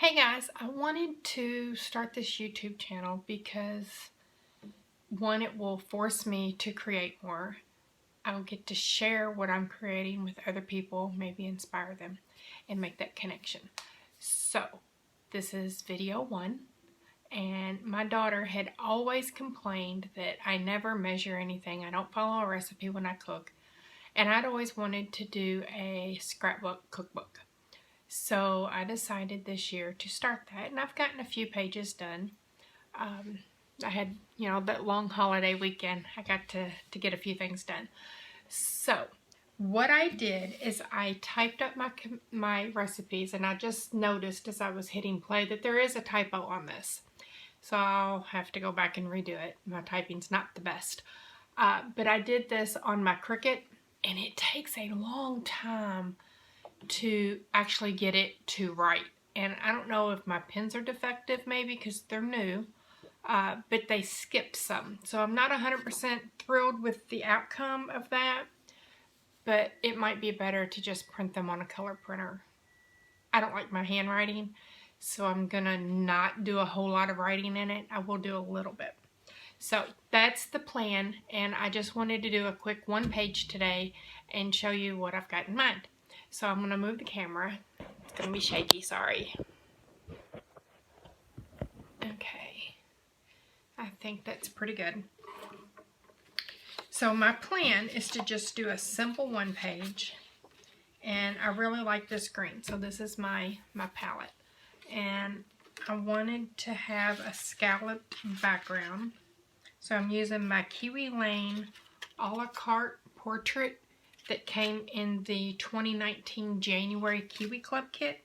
Hey guys, I wanted to start this YouTube channel because one, it will force me to create more. I'll get to share what I'm creating with other people, maybe inspire them and make that connection. So this is video one, and my daughter had always complained that I never measure anything. I don't follow a recipe when I cook, and I'd always wanted to do a scrapbook cookbook. So I decided this year to start that, and I've gotten a few pages done. I had, that long holiday weekend, I got to get a few things done. So what I did is I typed up my recipes, and I just noticed as I was hitting play that there is a typo on this. So I'll have to go back and redo it. My typing's not the best. But I did this on my Cricut, and it takes a long time to actually get it to right. And I don't know if my pens are defective, maybe because they're new, but they skipped some. So I'm not 100% thrilled with the outcome of that, but it might be better to just print them on a color printer. I don't like my handwriting, so I'm gonna not do a whole lot of writing in it. I will do a little bit. So that's the plan, and I just wanted to do a quick one page today and show you what I've got in mind. So I'm going to move the camera. It's going to be shaky, sorry. Okay. I think that's pretty good. So my plan is to just do a simple one page. And I really like this green. So this is my palette. And I wanted to have a scalloped background. So I'm using my Kiwi Lane a la carte portrait that came in the 2019 January Kiwi Club kit.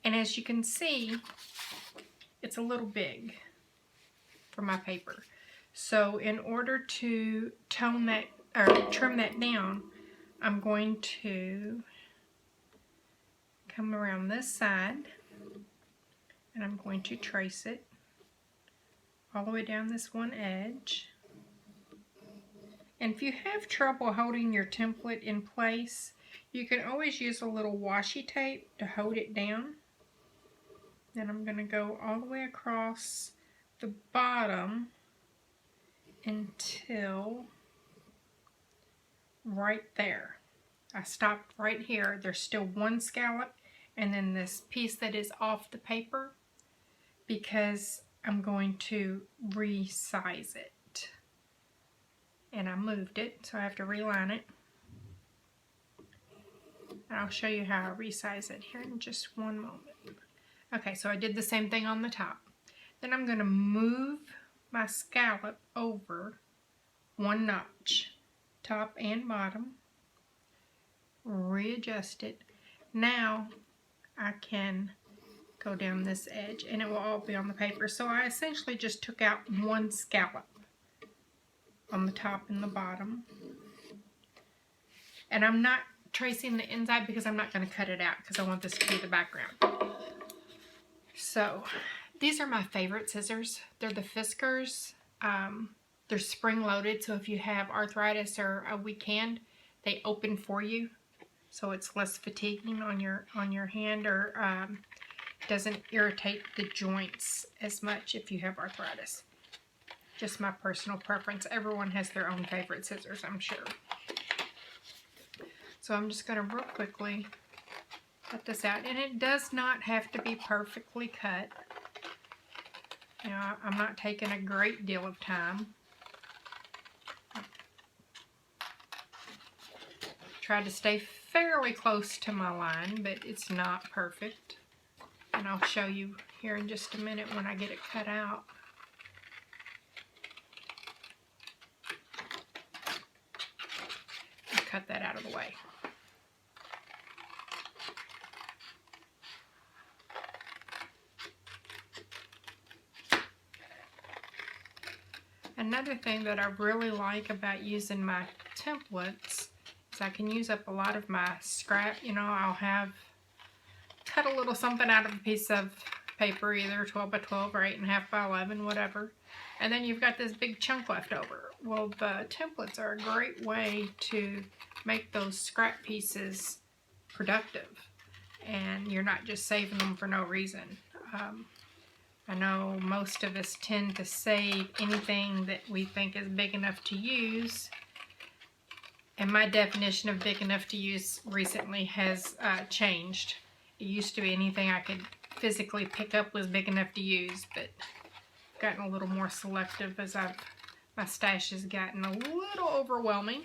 And as you can see, it's a little big for my paper. So in order to tone that or trim that down, I'm going to come around this side and I'm going to trace it all the way down this one edge. And if you have trouble holding your template in place, you can always use a little washi tape to hold it down. Then I'm going to go all the way across the bottom until right there. I stopped right here. There's still one scallop and then this piece that is off the paper because I'm going to resize it. And I moved it, so I have to reline it. And I'll show you how I resize it here in just one moment. Okay, so I did the same thing on the top. Then I'm going to move my scallop over one notch, top and bottom. Readjust it. Now I can go down this edge and it will all be on the paper. So I essentially just took out one scallop on the top and the bottom. And I'm not tracing the inside because I'm not going to cut it out because I want this to be the background. So these are my favorite scissors. They're the Fiskars. They're spring loaded, so if you have arthritis or a weak hand, they open for you. So it's less fatiguing on your hand, or doesn't irritate the joints as much if you have arthritis. Just my personal preference. Everyone has their own favorite scissors, I'm sure. So I'm just going to real quickly cut this out. And it does not have to be perfectly cut. You know, I'm not taking a great deal of time. Try to stay fairly close to my line, but it's not perfect. And I'll show you here in just a minute when I get it cut out. Cut that out of the way. Another thing that I really like about using my templates is I can use up a lot of my scrap. You know, I'll have cut a little something out of a piece of paper, either 12 by 12 or 8.5 by 11, whatever. And then you've got this big chunk left over. Well, the templates are a great way to make those scrap pieces productive. And you're not just saving them for no reason. I know most of us tend to save anything that we think is big enough to use. And my definition of big enough to use recently has changed. It used to be anything I could physically pick up was big enough to use, but I've gotten a little more selective as my stash has gotten a little overwhelming.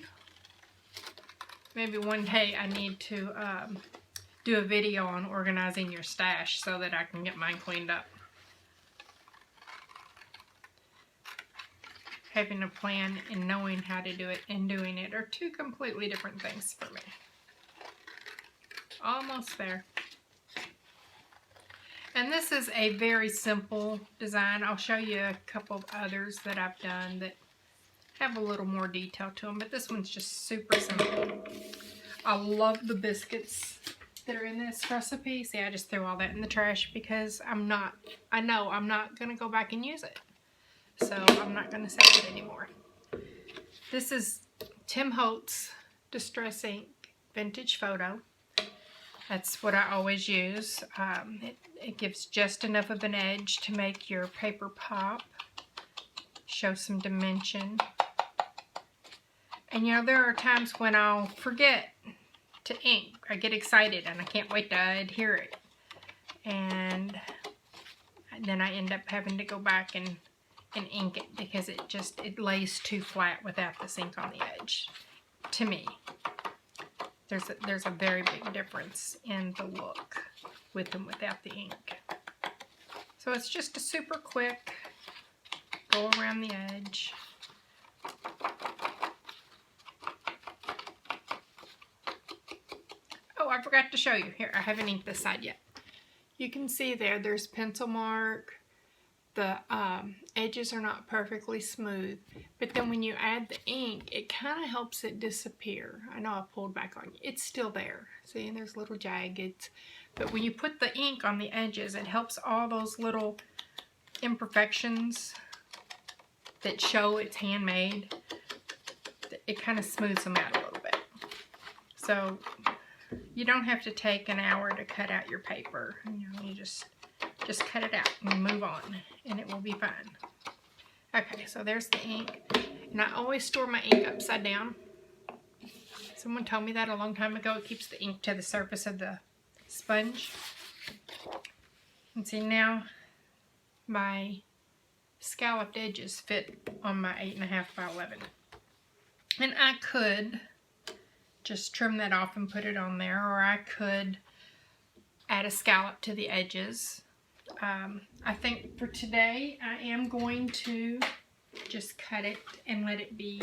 Maybe one day I need to do a video on organizing your stash so that I can get mine cleaned up. Having a plan and knowing how to do it and doing it are two completely different things for me. Almost there. And this is a very simple design. I'll show you a couple of others that I've done that have a little more detail to them, but this one's just super simple. I love the biscuits that are in this recipe. See, I just threw all that in the trash because I know I'm not going to go back and use it. So I'm not going to save it anymore. This is Tim Holtz Distress Ink Vintage Photo. That's what I always use. It gives just enough of an edge to make your paper pop. Show some dimension. And you know, there are times when I'll forget to ink. I get excited and I can't wait to adhere it. And then I end up having to go back and ink it because it lays too flat without this ink on the edge. To me, there's a very big difference in the look with and without the ink. So it's just a super quick go around the edge. Oh, I forgot to show you. Here, I haven't inked this side yet. You can see there's pencil mark. The edges are not perfectly smooth, but then when you add the ink, it kind of helps it disappear. I know I pulled back on you. It's still there. See, and there's little jaggeds. But when you put the ink on the edges, it helps all those little imperfections that show it's handmade. It kind of smooths them out a little bit. So you don't have to take an hour to cut out your paper. You know, you just cut it out and move on, and it will be fine. Okay, so there's the ink, and I always store my ink upside down. Someone told me that a long time ago. It keeps the ink to the surface of the sponge. And see, now my scalloped edges fit on my 8.5 by 11. And I could just trim that off and put it on there, or I could add a scallop to the edges. I think for today I am going to just cut it and let it be.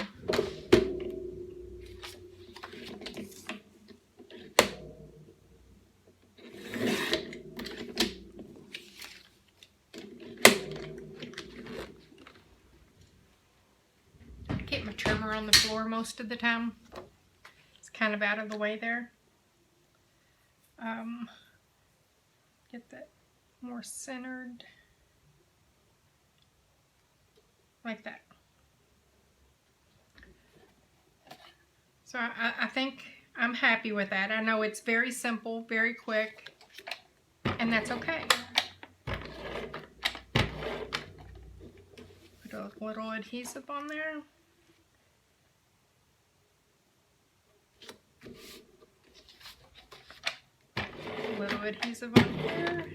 I keep my trimmer on the floor most of the time. It's kind of out of the way there. Get that more centered, like that. So I think I'm happy with that. I know it's very simple, very quick, and that's okay. Put a little adhesive on there. A little adhesive on here.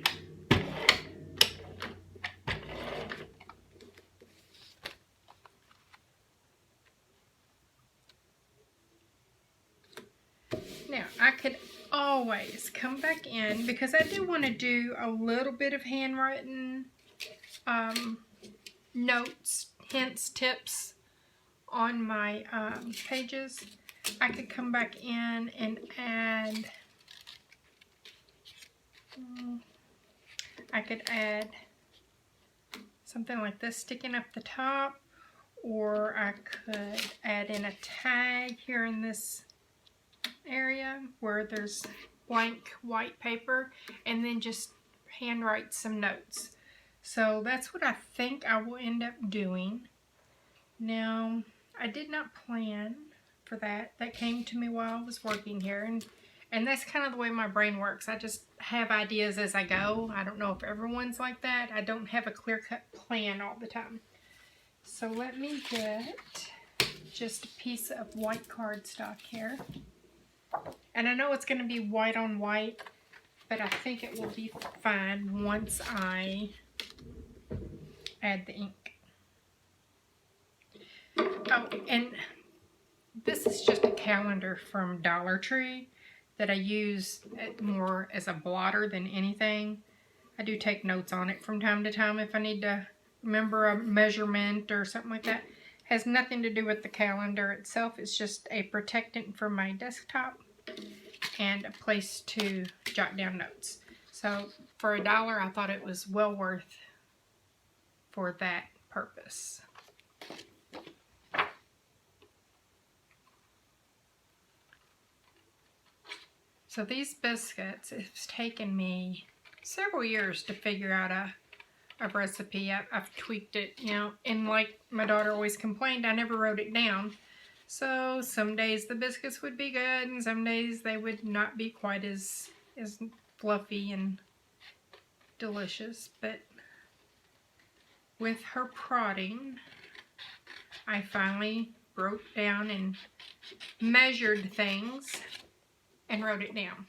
Now, I could always come back in, because I do want to do a little bit of handwritten notes, hints, tips on my pages. I could come back in and add, I could add something like this sticking up the top, or I could add in a tag here in this area where there's blank white paper, and then just handwrite some notes. So that's what I think I will end up doing. Now, I did not plan for that. That came to me while I was working here, and And that's kind of the way my brain works. I just have ideas as I go. I don't know if everyone's like that. I don't have a clear-cut plan all the time. So let me get just a piece of white cardstock here. And I know it's going to be white on white, but I think it will be fine once I add the ink. Oh, and this is just a calendar from Dollar Tree that I use more as a blotter than anything. I do take notes on it from time to time if I need to remember a measurement or something like that. It has nothing to do with the calendar itself. It's just a protectant for my desktop and a place to jot down notes. So for $1, I thought it was well worth for that purpose. So these biscuits, it's taken me several years to figure out a recipe. I've tweaked it, you know, and like my daughter always complained, I never wrote it down. So some days the biscuits would be good and some days they would not be quite as fluffy and delicious. But with her prodding, I finally wrote down and measured things and wrote it down.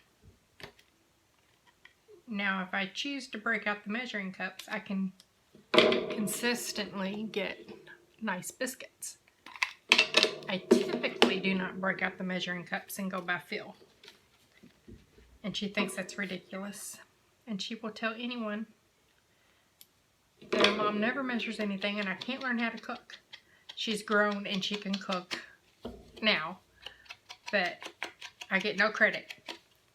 Now if I choose to break out the measuring cups, I can consistently get nice biscuits. I typically do not break out the measuring cups and go by feel. And she thinks that's ridiculous. And she will tell anyone that her mom never measures anything and I can't learn how to cook. She's grown and she can cook now, but I get no credit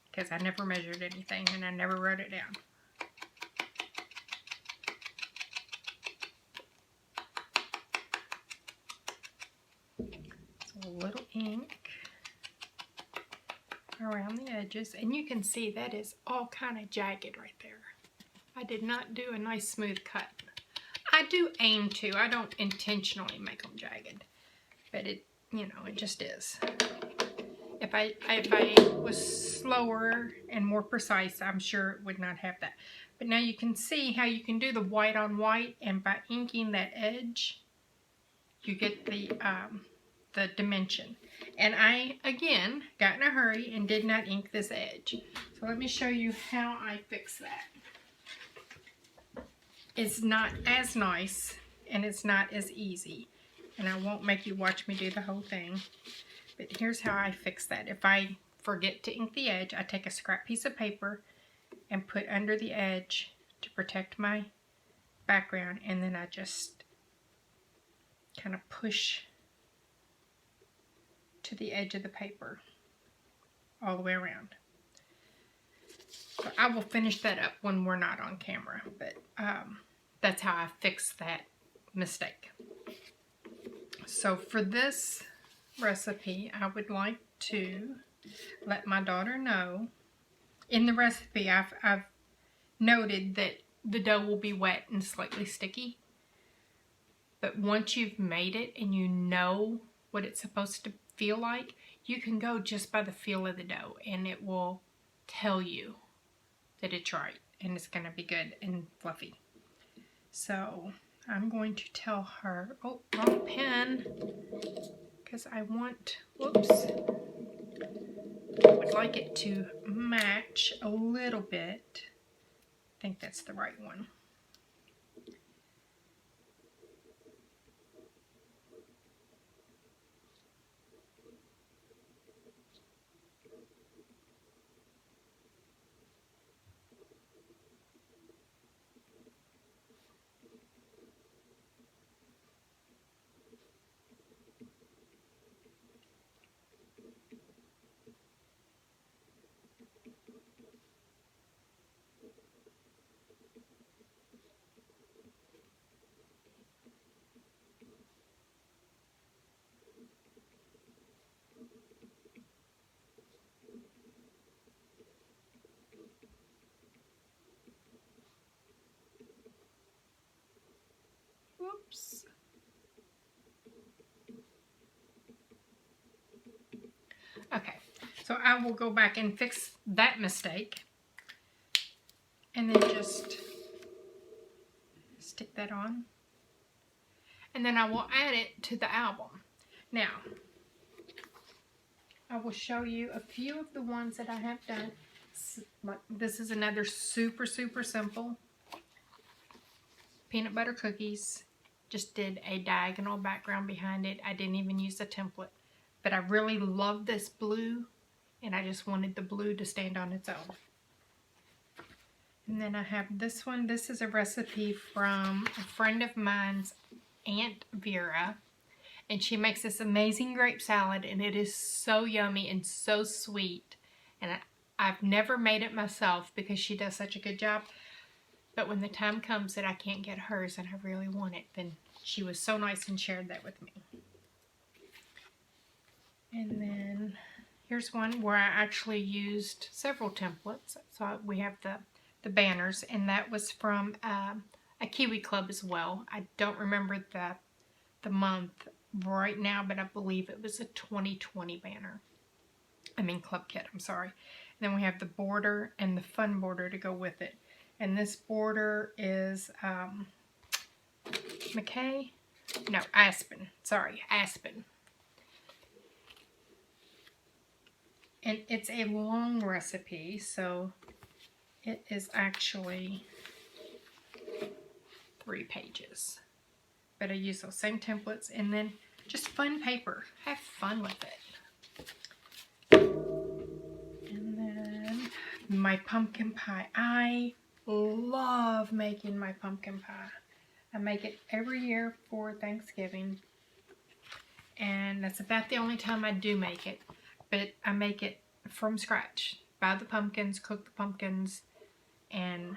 because I never measured anything and I never wrote it down. So a little ink around the edges, and you can see that is all kind of jagged right there. I did not do a nice smooth cut. I do aim to. I don't intentionally make them jagged, but it, you know, it just is. If I was slower and more precise, I'm sure it would not have that. But now you can see how you can do the white on white, and by inking that edge, you get the dimension. And I, again, got in a hurry and did not ink this edge. So let me show you how I fix that. It's not as nice, and it's not as easy. And I won't make you watch me do the whole thing. But here's how I fix that. If I forget to ink the edge, I take a scrap piece of paper and put under the edge to protect my background, and then I just kind of push to the edge of the paper all the way around. So I will finish that up when we're not on camera, but that's how I fix that mistake. So for this recipe, I would like to let my daughter know. In the recipe, I've noted that the dough will be wet and slightly sticky. But once you've made it and you know what it's supposed to feel like, you can go just by the feel of the dough and it will tell you that it's right and it's going to be good and fluffy. So I'm going to tell her, oh, wrong pen, because I want, whoops, I would like it to match a little bit. I think that's the right one. So I will go back and fix that mistake. And then just stick that on. And then I will add it to the album. Now, I will show you a few of the ones that I have done. This is another super simple peanut butter cookies. Just did a diagonal background behind it. I didn't even use a template. But I really love this blue, and I just wanted the blue to stand on its own. And then I have this one. This is a recipe from a friend of mine's, Aunt Vera. And she makes this amazing grape salad, and it is so yummy and so sweet. And I've never made it myself because she does such a good job. But when the time comes that I can't get hers and I really want it, then she was so nice and shared that with me. And then here's one where I actually used several templates. So we have the banners, and that was from a Kiwi Club as well. I don't remember the month right now, but I believe it was a 2020 banner. I mean club kit, I'm sorry. And then we have the border and the fun border to go with it. And this border is Aspen. Sorry, Aspen. And it's a long recipe, so it is actually 3 pages. But I use those same templates, and then just fun paper. Have fun with it. And then my pumpkin pie. I love making my pumpkin pie. I make it every year for Thanksgiving, and that's about the only time I do make it. But I make it from scratch. Buy the pumpkins, cook the pumpkins, and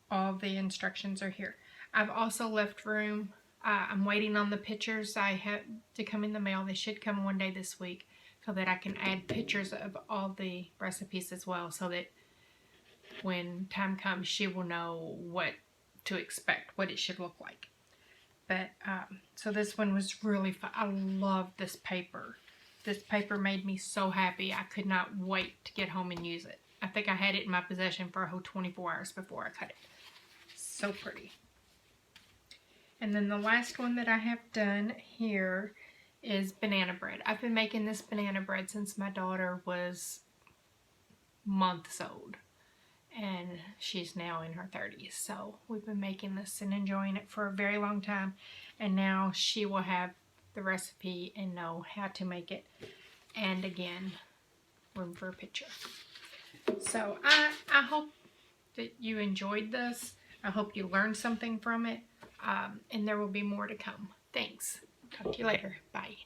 all the instructions are here. I've also left room. I'm waiting on the pictures. I have to come in the mail. They should come one day this week, so that I can add pictures of all the recipes as well, so that when time comes, she will know what to expect, what it should look like. But so this one was really fun. I love this paper. This paper made me so happy. I could not wait to get home and use it. I think I had it in my possession for a whole 24 hours before I cut it. So pretty. And then the last one that I have done here is banana bread. I've been making this banana bread since my daughter was months old. And she's now in her 30s. So we've been making this and enjoying it for a very long time. And now she will have the recipe and know how to make it. And again, room for a picture. So I hope that you enjoyed this. I hope you learned something from it. And there will be more to come. Thanks. Talk to you later. Bye.